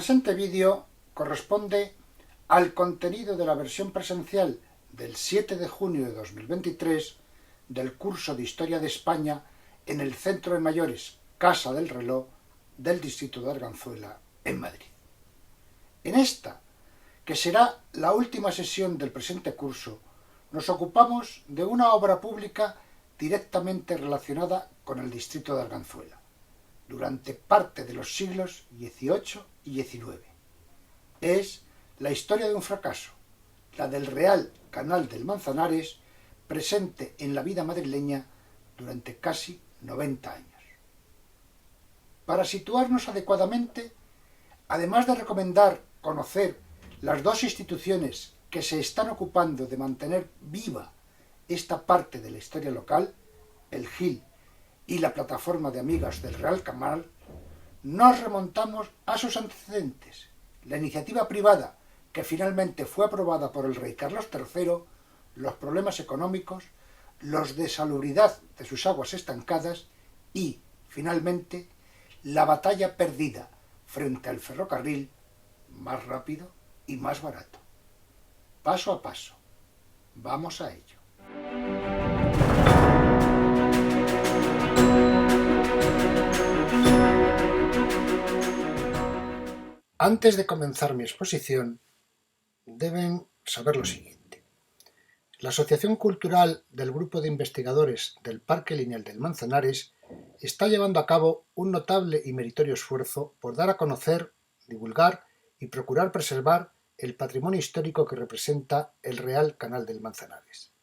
presente vídeo corresponde al contenido de la versión presencial del 7 de junio de 2023 del curso de Historia de España en el Centro de Mayores Casa del Reloj del Distrito de Arganzuela, en Madrid. En esta, que será la última sesión del presente curso, nos ocupamos de una obra pública directamente relacionada con el Distrito de Arganzuela, durante parte de los siglos XVIII y XIX. Es la historia de un fracaso, la del Real Canal del Manzanares, presente en la vida madrileña durante casi 90 años. Para situarnos adecuadamente, además de recomendar conocer las dos instituciones que se están ocupando de mantener viva esta parte de la historia local, el GIL y la Plataforma de Amigas del Real Canal, nos remontamos a sus antecedentes, la iniciativa privada que finalmente fue aprobada por el rey Carlos III, los problemas económicos, los de salubridad de sus aguas estancadas y, finalmente, la batalla perdida frente al ferrocarril más rápido y más barato. Paso a paso. Vamos a ello. Antes de comenzar mi exposición, deben saber lo siguiente. La Asociación Cultural del Grupo de Investigadores del Parque Lineal del Manzanares está llevando a cabo un notable y meritorio esfuerzo por dar a conocer, divulgar y procurar preservar el patrimonio histórico que representa el Real Canal del Manzanares.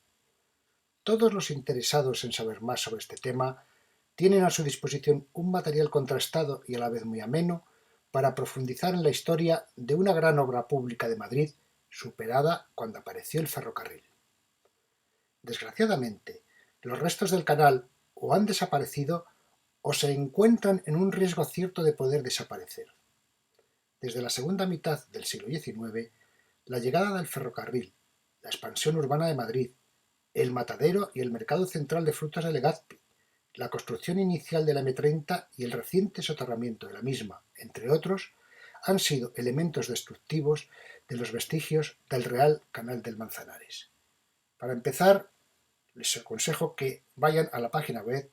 Todos los interesados en saber más sobre este tema tienen a su disposición un material contrastado y a la vez muy ameno para profundizar en la historia de una gran obra pública de Madrid superada cuando apareció el ferrocarril. Desgraciadamente, los restos del canal o han desaparecido o se encuentran en un riesgo cierto de poder desaparecer. Desde la segunda mitad del siglo XIX, la llegada del ferrocarril, la expansión urbana de Madrid, el matadero y el mercado central de frutas de Legazpi, la construcción inicial de la M30 y el reciente soterramiento de la misma, entre otros, han sido elementos destructivos de los vestigios del Real Canal del Manzanares. Para empezar, les aconsejo que vayan a la página web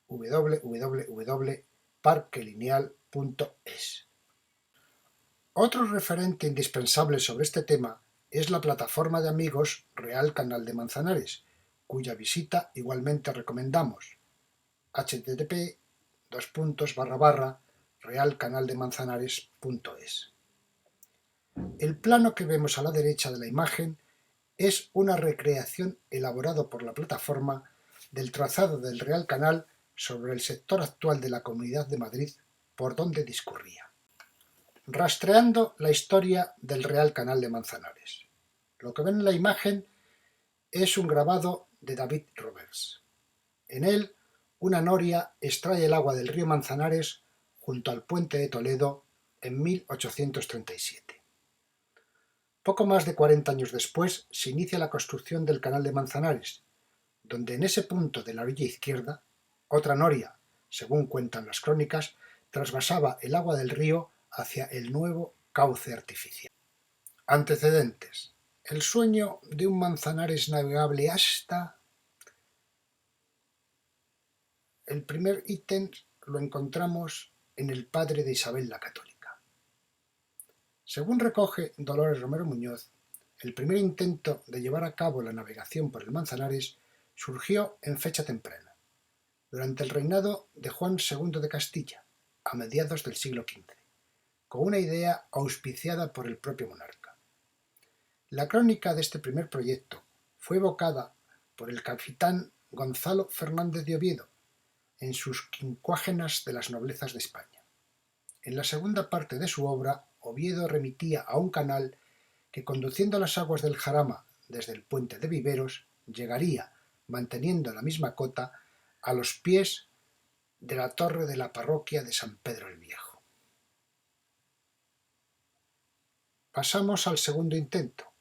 www.parquelineal.es. Otro referente indispensable sobre este tema es la Plataforma de Amigos Real Canal de Manzanares, cuya visita igualmente recomendamos. http://realcanaldemanzanares.es. El plano que vemos a la derecha de la imagen es una recreación elaborada por la plataforma del trazado del Real Canal sobre el sector actual de la Comunidad de Madrid por donde discurría. Rastreando la historia del Real Canal de Manzanares. Lo que ven en la imagen es un grabado de David Roberts. En él, una noria extrae el agua del río Manzanares junto al puente de Toledo en 1837. Poco más de 40 años después se inicia la construcción del Canal de Manzanares, donde en ese punto de la orilla izquierda, otra noria, según cuentan las crónicas, trasvasaba el agua del río hacia el nuevo cauce artificial. Antecedentes. El sueño de un Manzanares navegable hasta... El primer ítem lo encontramos en el padre de Isabel la Católica. Según recoge Dolores Romero Muñoz, el primer intento de llevar a cabo la navegación por el Manzanares surgió en fecha temprana, durante el reinado de Juan II de Castilla, a mediados del siglo XV, con una idea auspiciada por el propio monarca. La crónica de este primer proyecto fue evocada por el capitán Gonzalo Fernández de Oviedo en sus Quincuágenas de las noblezas de España. En la segunda parte de su obra, Oviedo remitía a un canal que, conduciendo las aguas del Jarama desde el puente de Viveros, llegaría, manteniendo la misma cota, a los pies de la torre de la parroquia de San Pedro el Viejo. Pasamos al segundo intento,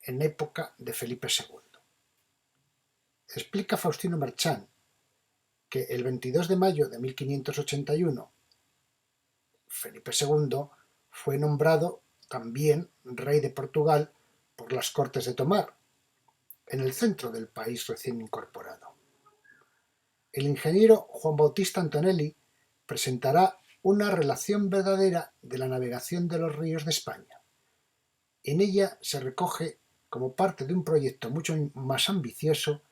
en época de Felipe II. Explica Faustino Marchán que el 22 de mayo de 1581, Felipe II fue nombrado también rey de Portugal por las Cortes de Tomar, en el centro del país recién incorporado. El ingeniero Juan Bautista Antonelli presentará una relación verdadera de la navegación de los ríos de España. En ella se recoge, como parte de un proyecto mucho más ambicioso,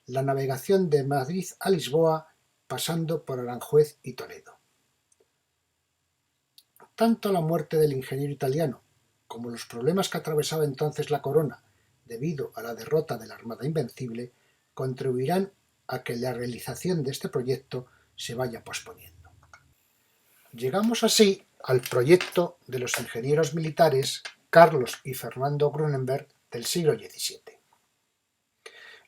la navegación de Madrid a Lisboa pasando por Aranjuez y Toledo. Tanto la muerte del ingeniero italiano como los problemas que atravesaba entonces la corona debido a la derrota de la Armada Invencible contribuirán a que la realización de este proyecto se vaya posponiendo. Llegamos así al proyecto de los ingenieros militares Carlos y Fernando Grünenberg del siglo XVII.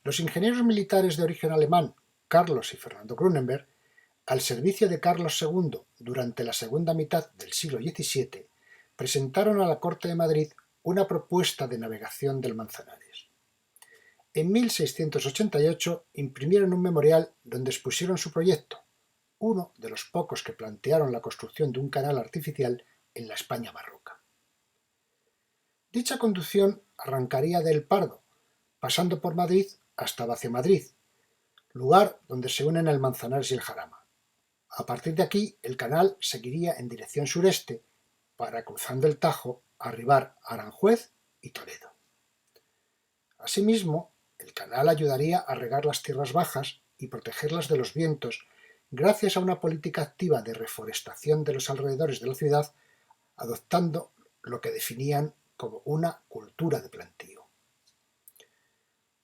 Los ingenieros militares de origen alemán Carlos y Fernando Grünenberg, al servicio de Carlos II durante la segunda mitad del siglo XVII, presentaron a la Corte de Madrid una propuesta de navegación del Manzanares. En 1688 imprimieron un memorial donde expusieron su proyecto, uno de los pocos que plantearon la construcción de un canal artificial en la España barroca. Dicha conducción arrancaría de El Pardo, pasando por Madrid hasta Vaciamadrid, lugar donde se unen el Manzanares y el Jarama. A partir de aquí, el canal seguiría en dirección sureste para, cruzando el Tajo, arribar a Aranjuez y Toledo. Asimismo, el canal ayudaría a regar las tierras bajas y protegerlas de los vientos gracias a una política activa de reforestación de los alrededores de la ciudad, adoptando lo que definían como una cultura de plantío.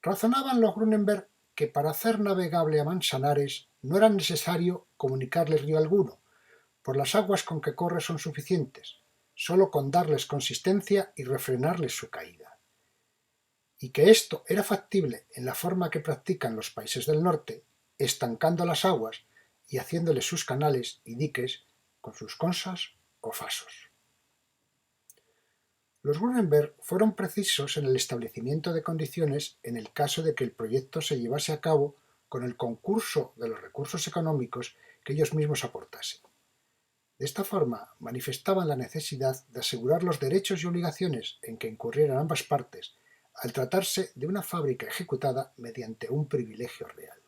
Razonaban los Grünenberg que para hacer navegable a Manzanares no era necesario comunicarle río alguno, pues las aguas con que corre son suficientes, solo con darles consistencia y refrenarles su caída. Y que esto era factible en la forma que practican los países del norte, estancando las aguas y haciéndoles sus canales y diques con sus consas o fasos. Los Grünenberg fueron precisos en el establecimiento de condiciones en el caso de que el proyecto se llevase a cabo con el concurso de los recursos económicos que ellos mismos aportasen. De esta forma manifestaban la necesidad de asegurar los derechos y obligaciones en que incurrieran ambas partes al tratarse de una fábrica ejecutada mediante un privilegio real.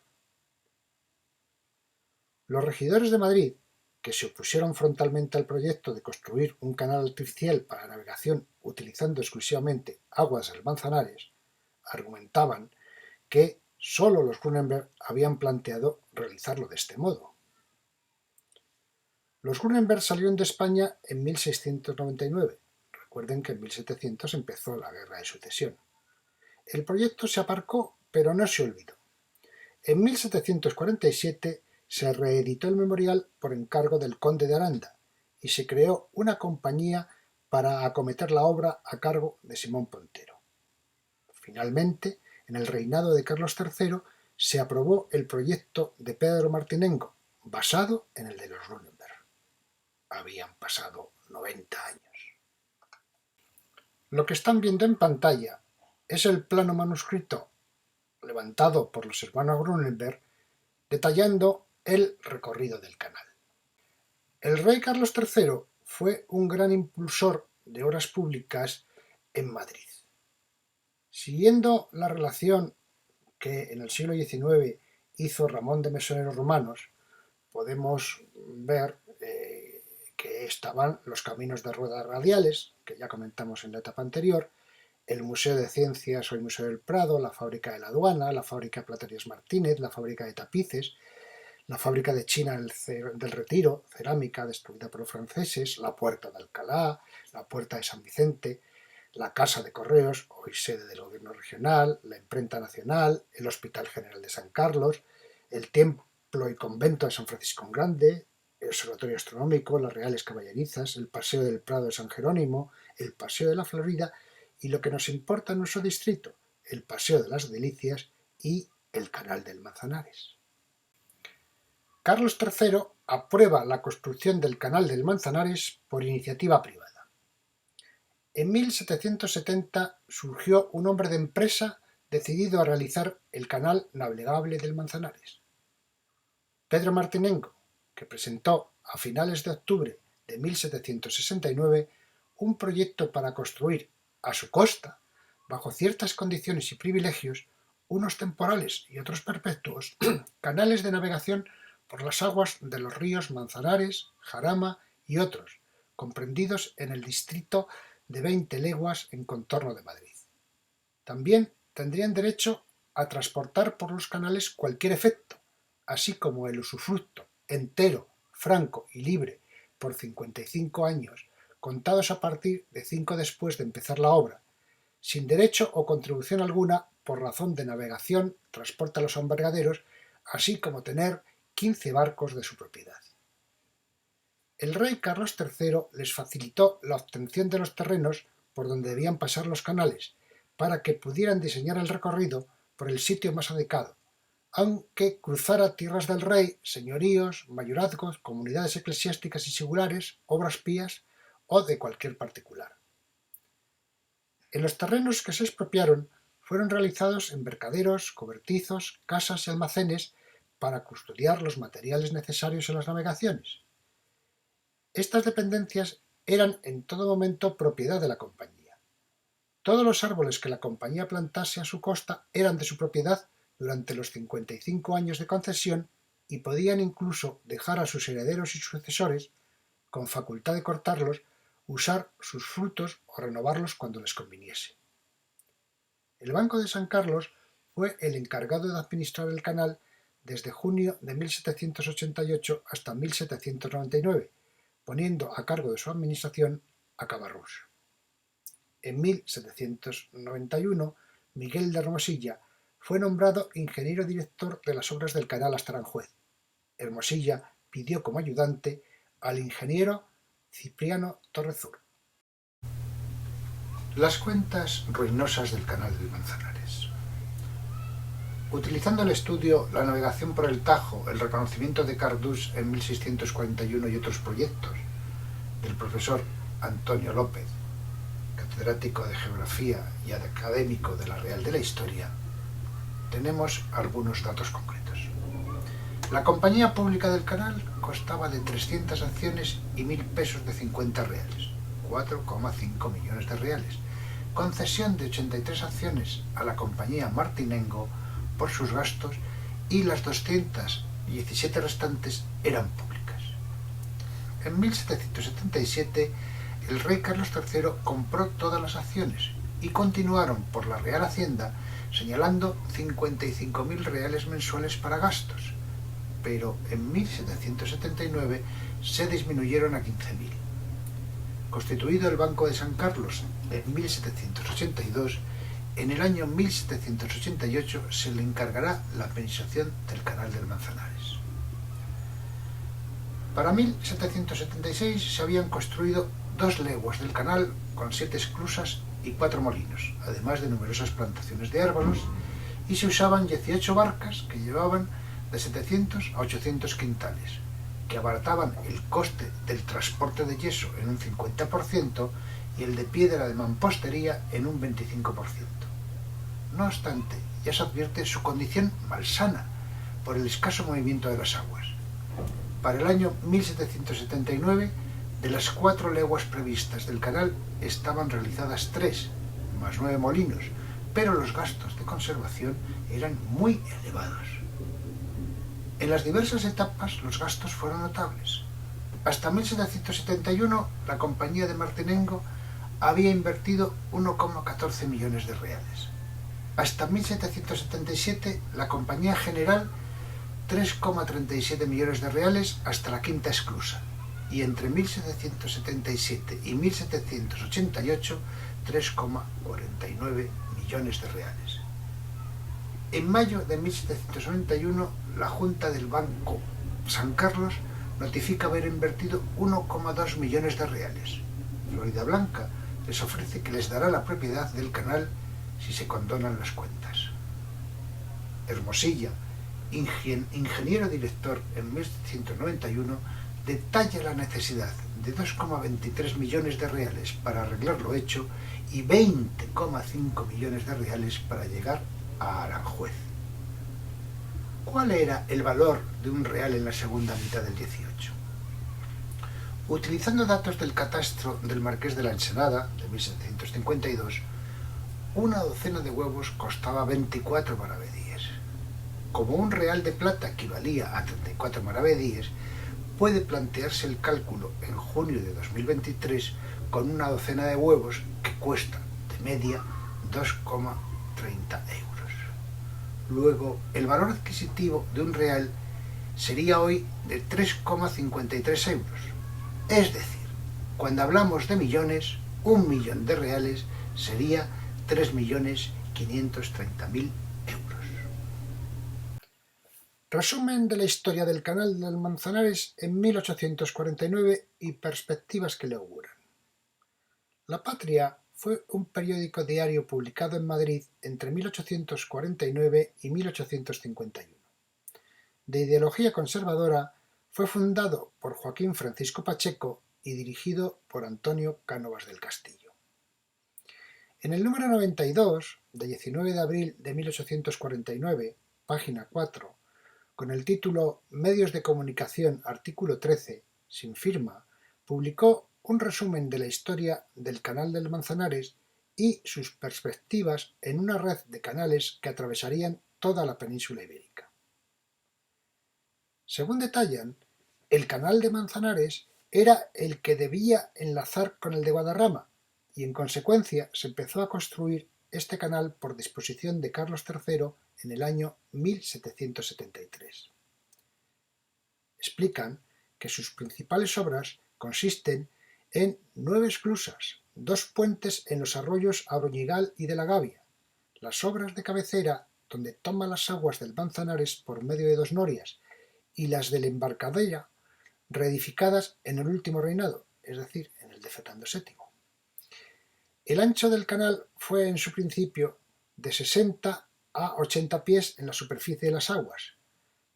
Los regidores de Madrid, que se opusieron frontalmente al proyecto de construir un canal artificial para navegación utilizando exclusivamente aguas del Manzanares, argumentaban que solo los Grünenberg habían planteado realizarlo de este modo. Los Grünenberg salieron de España en 1699. Recuerden que en 1700 empezó la Guerra de Sucesión. El proyecto se aparcó, pero no se olvidó. En 1747 se reeditó el memorial por encargo del conde de Aranda y se creó una compañía para acometer la obra a cargo de Simón Pontero. Finalmente, en el reinado de Carlos III, se aprobó el proyecto de Pedro Martinengo, basado en el de los Grünenberg. Habían pasado 90 años. Lo que están viendo en pantalla es el plano manuscrito levantado por los hermanos Grünenberg detallando el recorrido del canal. El rey Carlos III fue un gran impulsor de obras públicas en Madrid. Siguiendo la relación que en el siglo XIX hizo Ramón de Mesoneros Romanos, podemos ver que estaban los caminos de ruedas radiales, que ya comentamos en la etapa anterior, el Museo de Ciencias o el Museo del Prado, la fábrica de la aduana, la fábrica de Platerías Martínez, la fábrica de tapices, la fábrica de China del Retiro, cerámica destruida por los franceses, la Puerta de Alcalá, la Puerta de San Vicente, la Casa de Correos, hoy sede del Gobierno Regional, la Imprenta Nacional, el Hospital General de San Carlos, el Templo y Convento de San Francisco en Grande, el Observatorio Astronómico, las Reales Caballerizas, el Paseo del Prado de San Jerónimo, el Paseo de la Florida y lo que nos importa en nuestro distrito, el Paseo de las Delicias y el Canal del Manzanares. Carlos III aprueba la construcción del Canal del Manzanares por iniciativa privada. En 1770 surgió un hombre de empresa decidido a realizar el canal navegable del Manzanares. Pedro Martinengo, que presentó a finales de octubre de 1769 un proyecto para construir, a su costa, bajo ciertas condiciones y privilegios, unos temporales y otros perpetuos, canales de navegación por las aguas de los ríos Manzanares, Jarama y otros, comprendidos en el distrito de 20 leguas en contorno de Madrid. También tendrían derecho a transportar por los canales cualquier efecto, así como el usufructo entero, franco y libre por 55 años, contados a partir de 5 después de empezar la obra, sin derecho o contribución alguna por razón de navegación, transporte a los embarcaderos, así como tener 15 barcos de su propiedad. El rey Carlos III les facilitó la obtención de los terrenos por donde debían pasar los canales, para que pudieran diseñar el recorrido por el sitio más adecuado, aunque cruzara tierras del rey, señoríos, mayorazgos, comunidades eclesiásticas y segulares, obras pías o de cualquier particular. En los terrenos que se expropiaron fueron realizados embarcaderos, cobertizos, casas y almacenes para custodiar los materiales necesarios en las navegaciones. Estas dependencias eran en todo momento propiedad de la compañía. Todos los árboles que la compañía plantase a su costa eran de su propiedad durante los 55 años de concesión y podían incluso dejar a sus herederos y sucesores, con facultad de cortarlos, usar sus frutos o renovarlos cuando les conviniese. El Banco de San Carlos fue el encargado de administrar el canal desde junio de 1788 hasta 1799, poniendo a cargo de su administración a Cabarrús. En 1791, Miguel de Hermosilla fue nombrado ingeniero director de las obras del canal hasta Aranjuez. Hermosilla pidió como ayudante al ingeniero Cipriano Torrezur. Las cuentas ruinosas del canal del Manzanares. Utilizando el estudio La navegación por el Tajo, el reconocimiento de Cardús en 1641 y otros proyectos del profesor Antonio López, catedrático de Geografía y académico de la Real de la Historia, tenemos algunos datos concretos. La compañía pública del canal constaba de 300 acciones y 1.000 pesos de 50 reales, 4,5 millones de reales, concesión de 83 acciones a la compañía Martinengo por sus gastos y las 217 restantes eran públicas. En 1777 el rey Carlos III compró todas las acciones y continuaron por la Real Hacienda señalando 55.000 reales mensuales para gastos, pero en 1779 se disminuyeron a 15.000. Constituido el Banco de San Carlos en 1782, en el año 1788 se le encargará la administración del canal del Manzanares. Para 1776 se habían construido 2 leguas del canal con 7 esclusas y 4 molinos, además de numerosas plantaciones de árboles, y se usaban 18 barcas que llevaban de 700 a 800 quintales, que abarataban el coste del transporte de yeso en un 50% y el de piedra de mampostería en un 25%. No obstante, ya se advierte su condición malsana por el escaso movimiento de las aguas. Para el año 1779, de las 4 leguas previstas del canal estaban realizadas 3, más 9 molinos, pero los gastos de conservación eran muy elevados. En las diversas etapas los gastos fueron notables. Hasta 1771 la compañía de Martinengo había invertido 1,14 millones de reales. Hasta 1777 la compañía general 3,37 millones de reales hasta la quinta esclusa, y entre 1777 y 1788 3,49 millones de reales. En mayo de 1791, la Junta del Banco San Carlos notifica haber invertido 1,2 millones de reales. Florida Blanca les ofrece que les dará la propiedad del canal si se condonan las cuentas. Hermosilla, ingeniero director en 1791, detalla la necesidad de 2,23 millones de reales para arreglar lo hecho y 20,5 millones de reales para llegar a Aranjuez. ¿Cuál era el valor de un real en la segunda mitad del 18? Utilizando datos del catastro del Marqués de la Ensenada, de 1752, una docena de huevos costaba 24 maravedíes. Como un real de plata equivalía a 34 maravedíes, puede plantearse el cálculo en junio de 2023 con una docena de huevos que cuesta, de media, 2,30 euros. Luego, el valor adquisitivo de un real sería hoy de 3,53 euros. Es decir, cuando hablamos de millones, 1.000.000 de reales sería 3.530.000 euros. Resumen de la historia del Canal del Manzanares en 1849 y perspectivas que le auguran. La Patria fue un periódico diario publicado en Madrid entre 1849 y 1851. De ideología conservadora, fue fundado por Joaquín Francisco Pacheco y dirigido por Antonio Cánovas del Castillo. En el número 92, de 19 de abril de 1849, página 4, con el título Medios de comunicación, artículo 13, sin firma, publicó un resumen de la historia del Canal del Manzanares y sus perspectivas en una red de canales que atravesarían toda la península ibérica. Según detallan, el Canal de Manzanares era el que debía enlazar con el de Guadarrama, y en consecuencia se empezó a construir este canal por disposición de Carlos III en el año 1773. Explican que sus principales obras consisten en 9 esclusas, 2 puentes en los arroyos Abroñigal y de la Gavia, las obras de cabecera donde toma las aguas del Manzanares por medio de 2 norias y las del embarcadero reedificadas en el último reinado, es decir, en el de Fernando VII. El ancho del canal fue en su principio de 60 a 80 pies en la superficie de las aguas,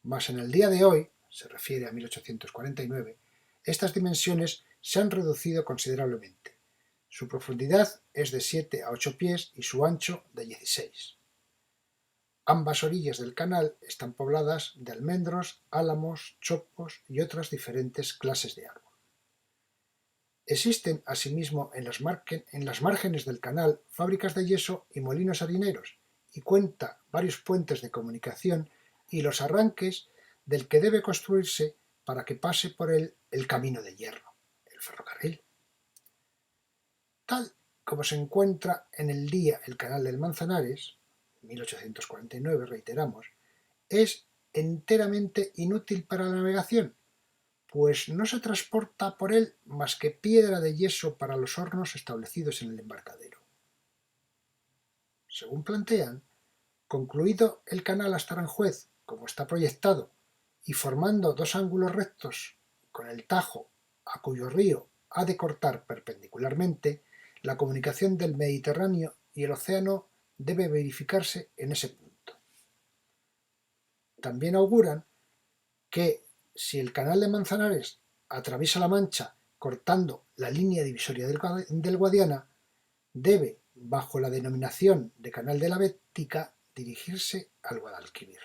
mas en el día de hoy, se refiere a 1849, estas dimensiones se han reducido considerablemente. Su profundidad es de 7 a 8 pies y su ancho de 16. Ambas orillas del canal están pobladas de almendros, álamos, chopos y otras diferentes clases de árbol. Existen asimismo en las márgenes del canal fábricas de yeso y molinos harineros, y cuenta varios puentes de comunicación y los arranques del que debe construirse para que pase por él el camino de hierro, el ferrocarril. Tal como se encuentra en el día el Canal del Manzanares, 1849 reiteramos, es enteramente inútil para la navegación, pues no se transporta por él más que piedra de yeso para los hornos establecidos en el embarcadero. Según plantean, concluido el canal hasta Aranjuez, como está proyectado, y formando 2 ángulos rectos con el Tajo, a cuyo río ha de cortar perpendicularmente, la comunicación del Mediterráneo y el océano debe verificarse en ese punto. También auguran que si el Canal de Manzanares atraviesa la Mancha cortando la línea divisoria del Guadiana, debe, bajo la denominación de Canal de la Bética, dirigirse al Guadalquivir.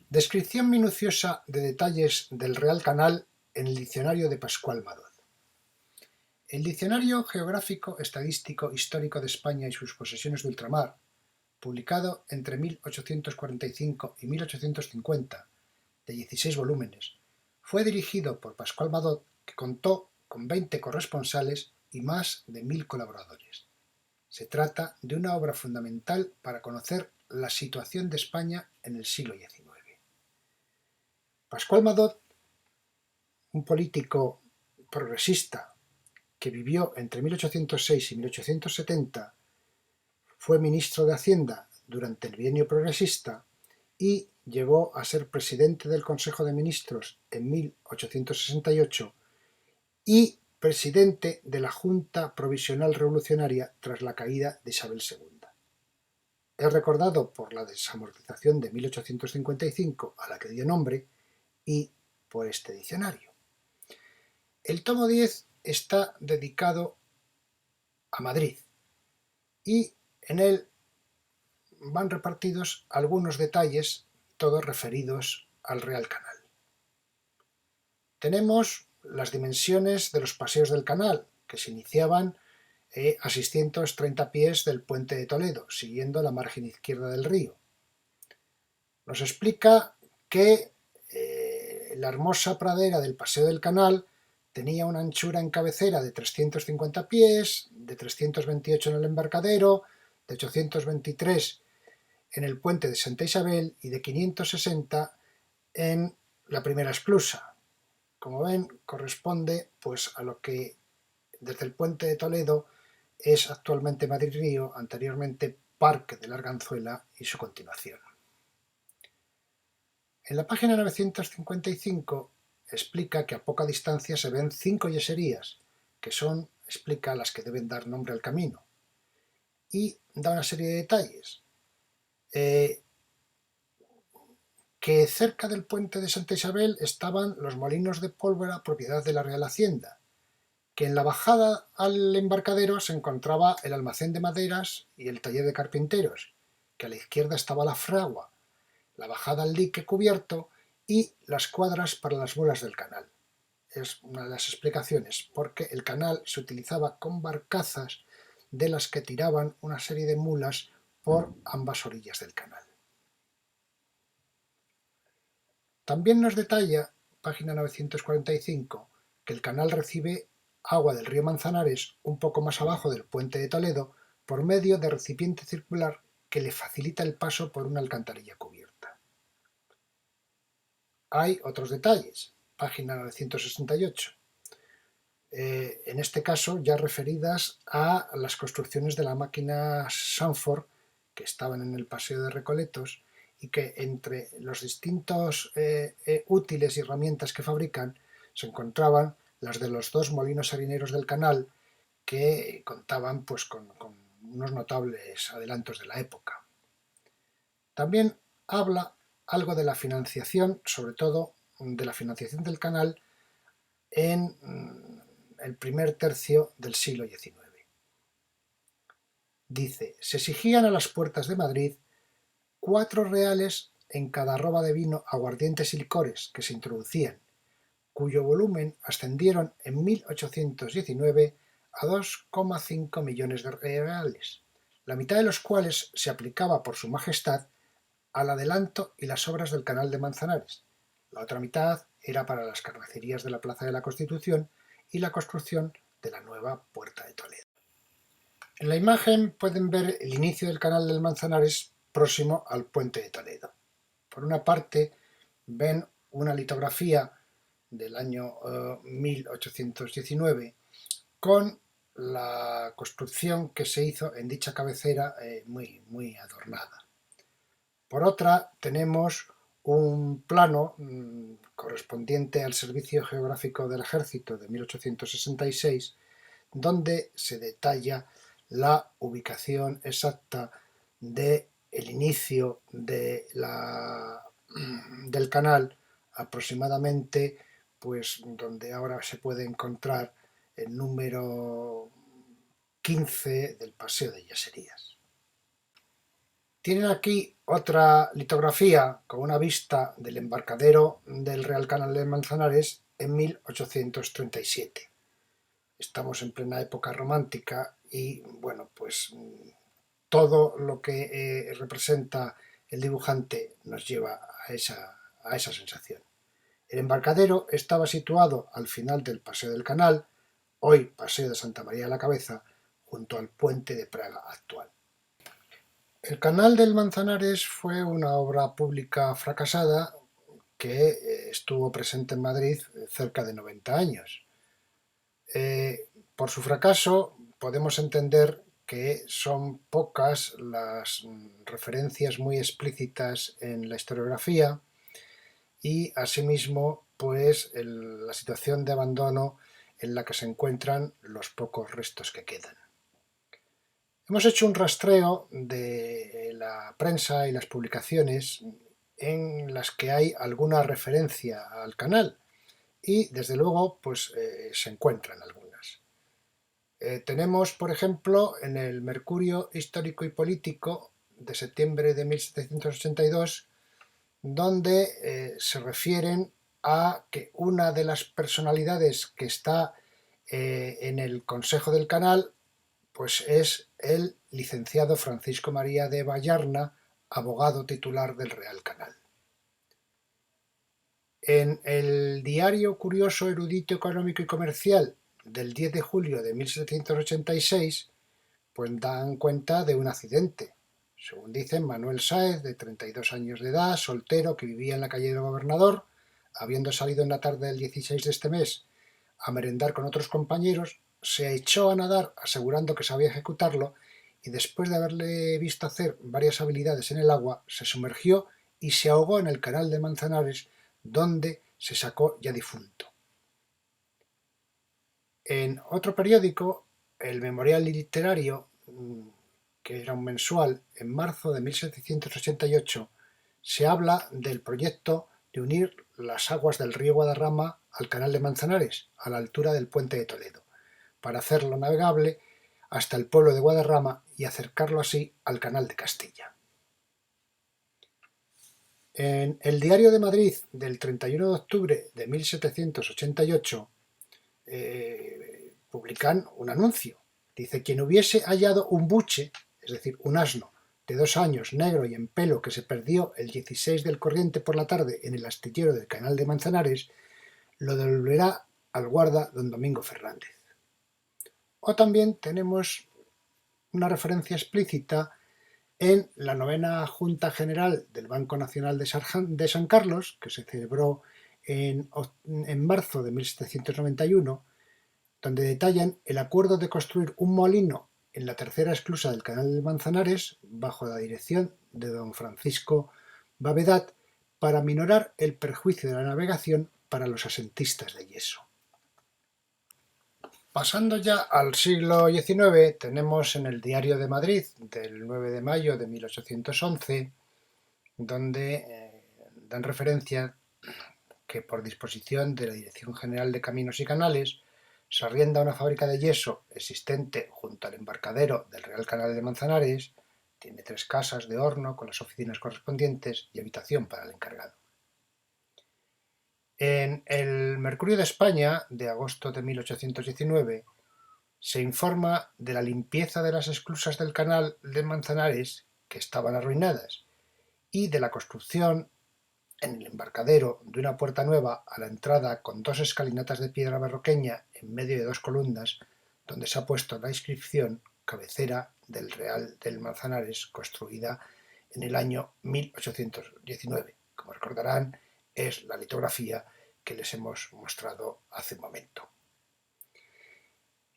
Descripción minuciosa de detalles del Real Canal en el diccionario de Pascual Madoz. El Diccionario Geográfico, Estadístico, Histórico de España y sus posesiones de ultramar, publicado entre 1845 y 1850, de 16 volúmenes, fue dirigido por Pascual Madoz, que contó con 20 corresponsales y más de 1000 colaboradores. Se trata de una obra fundamental para conocer la situación de España en el siglo XIX. Pascual Madoz, un político progresista que vivió entre 1806 y 1870, fue ministro de Hacienda durante el bienio progresista y llegó a ser presidente del Consejo de Ministros en 1868 y presidente de la Junta Provisional Revolucionaria tras la caída de Isabel II. Es recordado por la desamortización de 1855 a la que dio nombre y por este diccionario. El tomo 10 está dedicado a Madrid y en él van repartidos algunos detalles, todos referidos al Real Canal. Tenemos las dimensiones de los paseos del canal, que se iniciaban a 630 pies del puente de Toledo, siguiendo la margen izquierda del río. Nos explica que la hermosa pradera del Paseo del Canal tenía una anchura en cabecera de 350 pies, de 328 en el embarcadero, de 823 en el puente de Santa Isabel y de 560 en la primera esclusa. Como ven, corresponde pues a lo que desde el puente de Toledo es actualmente Madrid Río, anteriormente Parque de la Arganzuela y su continuación. En la página 955 explica que a poca distancia se ven 5 yeserías, que son, explica, las que deben dar nombre al camino, y da una serie de detalles. Que cerca del puente de Santa Isabel estaban los molinos de pólvora propiedad de la Real Hacienda, que en la bajada al embarcadero se encontraba el almacén de maderas y el taller de carpinteros, que a la izquierda estaba la fragua, la bajada al dique cubierto y las cuadras para las mulas del canal. Es una de las explicaciones, porque el canal se utilizaba con barcazas de las que tiraban una serie de mulas por ambas orillas del canal. También nos detalla, página 945, que el canal recibe agua del río Manzanares un poco más abajo del puente de Toledo por medio de recipiente circular que le facilita el paso por una alcantarilla cubierta. Hay otros detalles, página 968, en este caso ya referidas a las construcciones de la máquina Sanford que estaban en el Paseo de Recoletos y que entre los distintos útiles y herramientas que fabrican se encontraban las de los 2 molinos harineros del canal, que contaban pues con unos notables adelantos de la época. También habla algo de la financiación, sobre todo de la financiación del canal en el primer tercio del siglo XIX. Dice, se exigían a las puertas de Madrid 4 reales en cada arroba de vino, aguardientes y licores que se introducían, cuyo volumen ascendieron en 1819 a 2,5 millones de reales, la mitad de los cuales se aplicaba por su majestad al adelanto y las obras del canal de Manzanares. La otra mitad era para las carnicerías de la Plaza de la Constitución y la construcción de la nueva Puerta de Toledo. En la imagen pueden ver el inicio del canal del Manzanares próximo al puente de Toledo. Por una parte ven una litografía del año 1819 con la construcción que se hizo en dicha cabecera muy adornada. Por otra tenemos un plano correspondiente al Servicio Geográfico del Ejército de 1866, donde se detalla la ubicación exacta del inicio del canal, aproximadamente pues donde ahora se puede encontrar el número 15 del Paseo de Yeserías. Tienen aquí otra litografía con una vista del embarcadero del Real Canal de Manzanares en 1837. Estamos en plena época romántica y, bueno, pues todo lo que representa el dibujante nos lleva a esa sensación. El embarcadero estaba situado al final del Paseo del Canal, hoy Paseo de Santa María de la Cabeza, junto al puente de Praga actual. El Canal del Manzanares fue una obra pública fracasada que estuvo presente en Madrid cerca de 90 años. Por su fracaso podemos entender que son pocas las referencias muy explícitas en la historiografía y asimismo pues la situación de abandono en la que se encuentran los pocos restos que quedan. Hemos hecho un rastreo de la prensa y las publicaciones en las que hay alguna referencia al canal y desde luego pues se encuentran algunas. Tenemos, por ejemplo, en el Mercurio Histórico y Político de septiembre de 1782, donde se refieren a que una de las personalidades que está en el Consejo del Canal pues es el licenciado Francisco María de Vallarna, abogado titular del Real Canal. En el diario Curioso, Erudito, Económico y Comercial del 10 de julio de 1786, pues dan cuenta de un accidente. Según dicen, Manuel Sáez, de 32 años de edad, soltero, que vivía en la calle del Gobernador, habiendo salido en la tarde del 16 de este mes a merendar con otros compañeros, se echó a nadar asegurando que sabía ejecutarlo y después de haberle visto hacer varias habilidades en el agua, se sumergió y se ahogó en el canal de Manzanares, donde se sacó ya difunto. En otro periódico, el Memorial Literario, que era un mensual, en marzo de 1788, se habla del proyecto de unir las aguas del río Guadarrama al canal de Manzanares, a la altura del puente de Toledo, para hacerlo navegable hasta el pueblo de Guadarrama y acercarlo así al canal de Castilla. En el Diario de Madrid del 31 de octubre de 1788 publican un anuncio. Dice: quien hubiese hallado un buche, es decir, un asno de 2 años, negro y en pelo, que se perdió el 16 del corriente por la tarde en el astillero del canal de Manzanares, lo devolverá al guarda don Domingo Fernández. O también tenemos una referencia explícita en la 9ª Junta General del Banco Nacional de San Carlos, que se celebró en marzo de 1791, donde detallan el acuerdo de construir un molino en la tercera esclusa del canal de Manzanares, bajo la dirección de don Francisco Bavedat, para minorar el perjuicio de la navegación para los asentistas de yeso. Pasando ya al siglo XIX, tenemos en el Diario de Madrid del 9 de mayo de 1811, donde dan referencia que por disposición de la Dirección General de Caminos y Canales se arrienda una fábrica de yeso existente junto al embarcadero del Real Canal de Manzanares. Tiene 3 casas de horno con las oficinas correspondientes y habitación para el encargado. En el Mercurio de España de agosto de 1819 se informa de la limpieza de las esclusas del canal de Manzanares, que estaban arruinadas, y de la construcción en el embarcadero de una puerta nueva a la entrada con 2 escalinatas de piedra berroqueña en medio de 2 columnas, donde se ha puesto la inscripción cabecera del Real del Manzanares, construida en el año 1819. Como recordarán, es la litografía que les hemos mostrado hace un momento.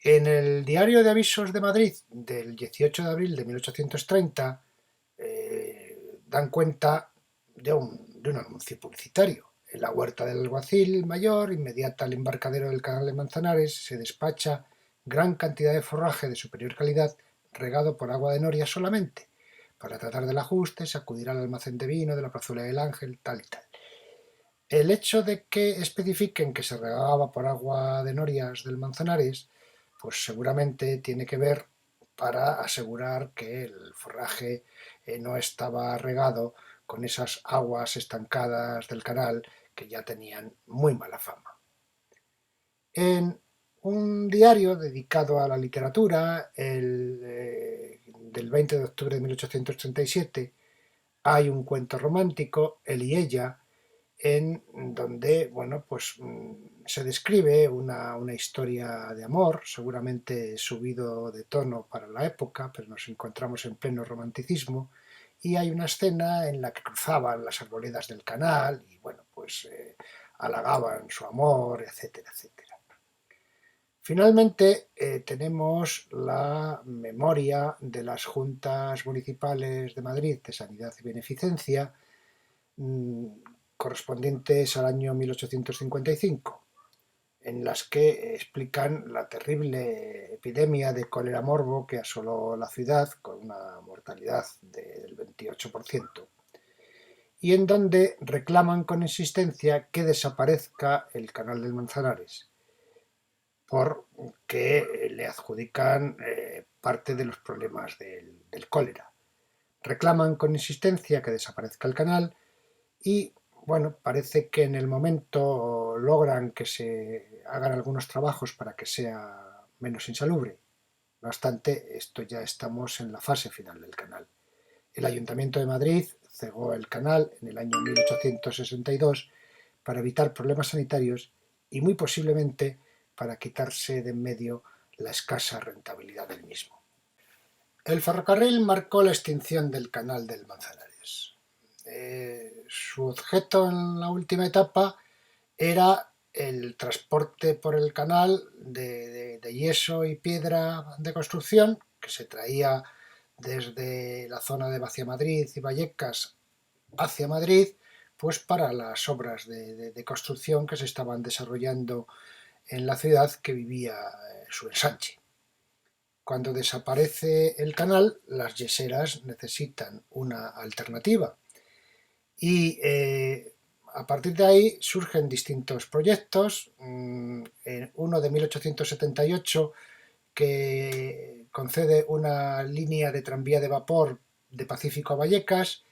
En el Diario de Avisos de Madrid del 18 de abril de 1830 dan cuenta de un anuncio publicitario. En la huerta del alguacil mayor, inmediata al embarcadero del canal de Manzanares, se despacha gran cantidad de forraje de superior calidad, regado por agua de noria solamente. Para tratar del ajuste se acudirá al almacén de vino de la Plazuela del Ángel, tal y tal. El hecho de que especifiquen que se regaba por agua de norias del Manzanares, pues seguramente tiene que ver para asegurar que el forraje no estaba regado con esas aguas estancadas del canal que ya tenían muy mala fama. En un diario dedicado a la literatura, del 20 de octubre de 1837, hay un cuento romántico, Él y ella, en donde se describe una historia de amor, seguramente subido de tono para la época, pero nos encontramos en pleno romanticismo, y hay una escena en la que cruzaban las arboledas del canal y halagaban su amor, etcétera, etcétera. Finalmente tenemos la memoria de las juntas municipales de Madrid de Sanidad y Beneficencia, correspondientes al año 1855, en las que explican la terrible epidemia de cólera morbo que asoló la ciudad, con una mortalidad del 28%, y en donde reclaman con insistencia que desaparezca el canal del Manzanares, porque le adjudican parte de los problemas del cólera. Reclaman con insistencia que desaparezca el canal y bueno, parece que en el momento logran que se hagan algunos trabajos para que sea menos insalubre. No obstante, esto ya estamos en la fase final del canal. El Ayuntamiento de Madrid cegó el canal en el año 1862 para evitar problemas sanitarios y muy posiblemente para quitarse de en medio la escasa rentabilidad del mismo. El ferrocarril marcó la extinción del canal del Manzanares. Su objeto en la última etapa era el transporte por el canal de yeso y piedra de construcción que se traía desde la zona de Vaciamadrid y Vallecas hacia Madrid, pues para las obras de construcción que se estaban desarrollando en la ciudad que vivía su ensanche. Cuando desaparece el canal, las yeseras necesitan una alternativa y a partir de ahí surgen distintos proyectos, uno de 1878 que concede una línea de tranvía de vapor de Pacífico a Vallecas,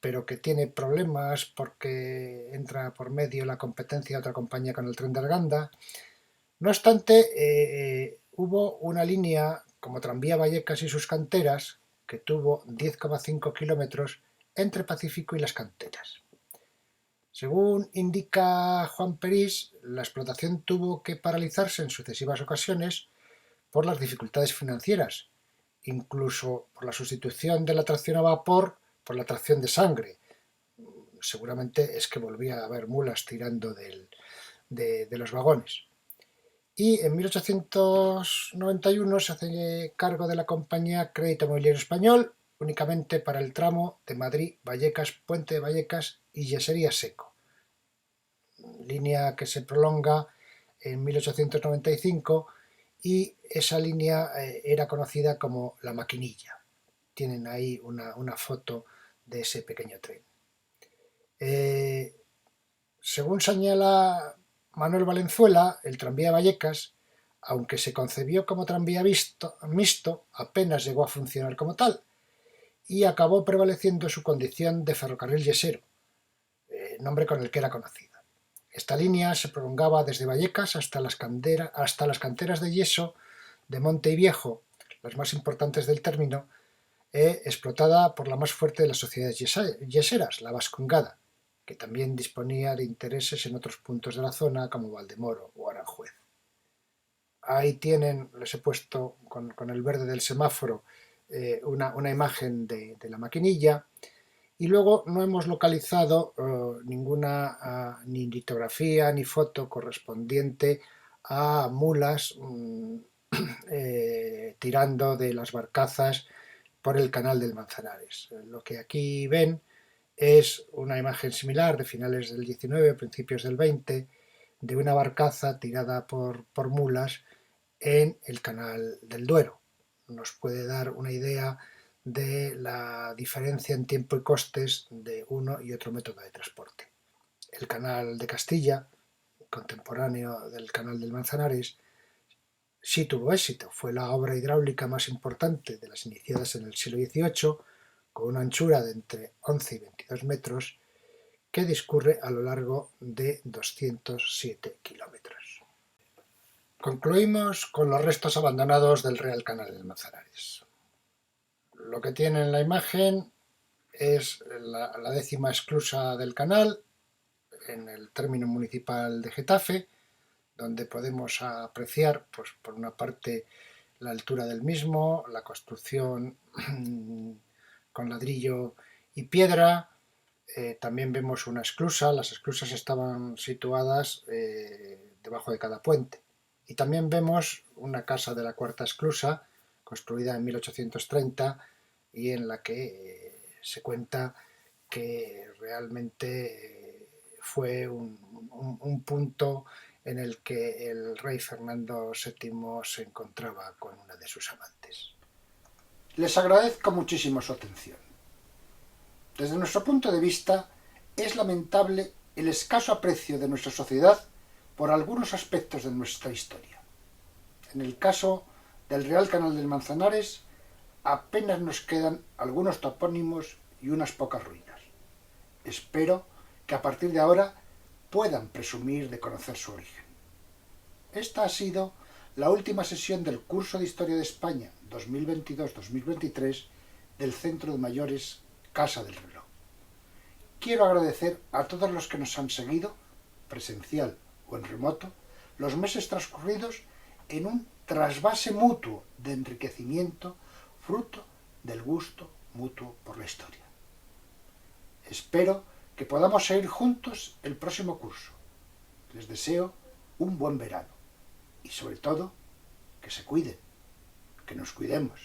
pero que tiene problemas porque entra por medio la competencia de otra compañía con el tren de Arganda. No obstante, hubo una línea como Tranvía Vallecas y sus canteras que tuvo 10,5 kilómetros entre Pacífico y las canteras. Según indica Juan Perís, la explotación tuvo que paralizarse en sucesivas ocasiones por las dificultades financieras, incluso por la sustitución de la tracción a vapor por la tracción de sangre. Seguramente es que volvía a haber mulas tirando de los vagones. Y en 1891 se hace cargo de la compañía Crédito Mobiliario Español únicamente para el tramo de Madrid, Vallecas, Puente de Vallecas y Yesería Seco, línea que se prolonga en 1895 y esa línea era conocida como La Maquinilla. Tienen ahí una foto de ese pequeño tren. Según señala Manuel Valenzuela, el tranvía Vallecas, aunque se concebió como tranvía mixto, apenas llegó a funcionar como tal y acabó prevaleciendo su condición de ferrocarril yesero, nombre con el que era conocida. Esta línea se prolongaba desde Vallecas hasta las canteras de yeso de Monte y Viejo, las más importantes del término, explotada por la más fuerte de las sociedades yeseras, la Vascongada, que también disponía de intereses en otros puntos de la zona como Valdemoro o Aranjuez. Ahí tienen, les he puesto con el verde del semáforo una imagen de la maquinilla y luego no hemos localizado ninguna ni litografía ni foto correspondiente a mulas tirando de las barcazas por el canal del Manzanares. Lo que aquí ven es una imagen similar de finales del 19, principios del 20, de una barcaza tirada por mulas en el canal del Duero. Nos puede dar una idea de la diferencia en tiempo y costes de uno y otro método de transporte. El canal de Castilla, contemporáneo del canal del Manzanares, sí tuvo éxito. Fue la obra hidráulica más importante de las iniciadas en el siglo XVIII, con una anchura de entre 11 y 22 metros, que discurre a lo largo de 207 kilómetros. Concluimos con los restos abandonados del Real Canal del Manzanares. Lo que tiene en la imagen es la 10ª esclusa del canal, en el término municipal de Getafe, donde podemos apreciar, pues, por una parte, la altura del mismo, la construcción con ladrillo y piedra. También vemos una esclusa, las esclusas estaban situadas debajo de cada puente. Y también vemos una casa de la cuarta esclusa, construida en 1830 y en la que se cuenta que realmente fue un punto en el que el rey Fernando VII se encontraba con una de sus amantes. Les agradezco muchísimo su atención. Desde nuestro punto de vista, es lamentable el escaso aprecio de nuestra sociedad por algunos aspectos de nuestra historia. En el caso del Real Canal del Manzanares, apenas nos quedan algunos topónimos y unas pocas ruinas. Espero que a partir de ahora puedan presumir de conocer su origen. Esta ha sido la última sesión del curso de Historia de España 2022-2023 del Centro de Mayores Casa del Reloj. Quiero agradecer a todos los que nos han seguido, presencial o en remoto, los meses transcurridos en un trasvase mutuo de enriquecimiento fruto del gusto mutuo por la historia. Espero que podamos seguir juntos el próximo curso. Les deseo un buen verano y sobre todo que se cuiden, que nos cuidemos.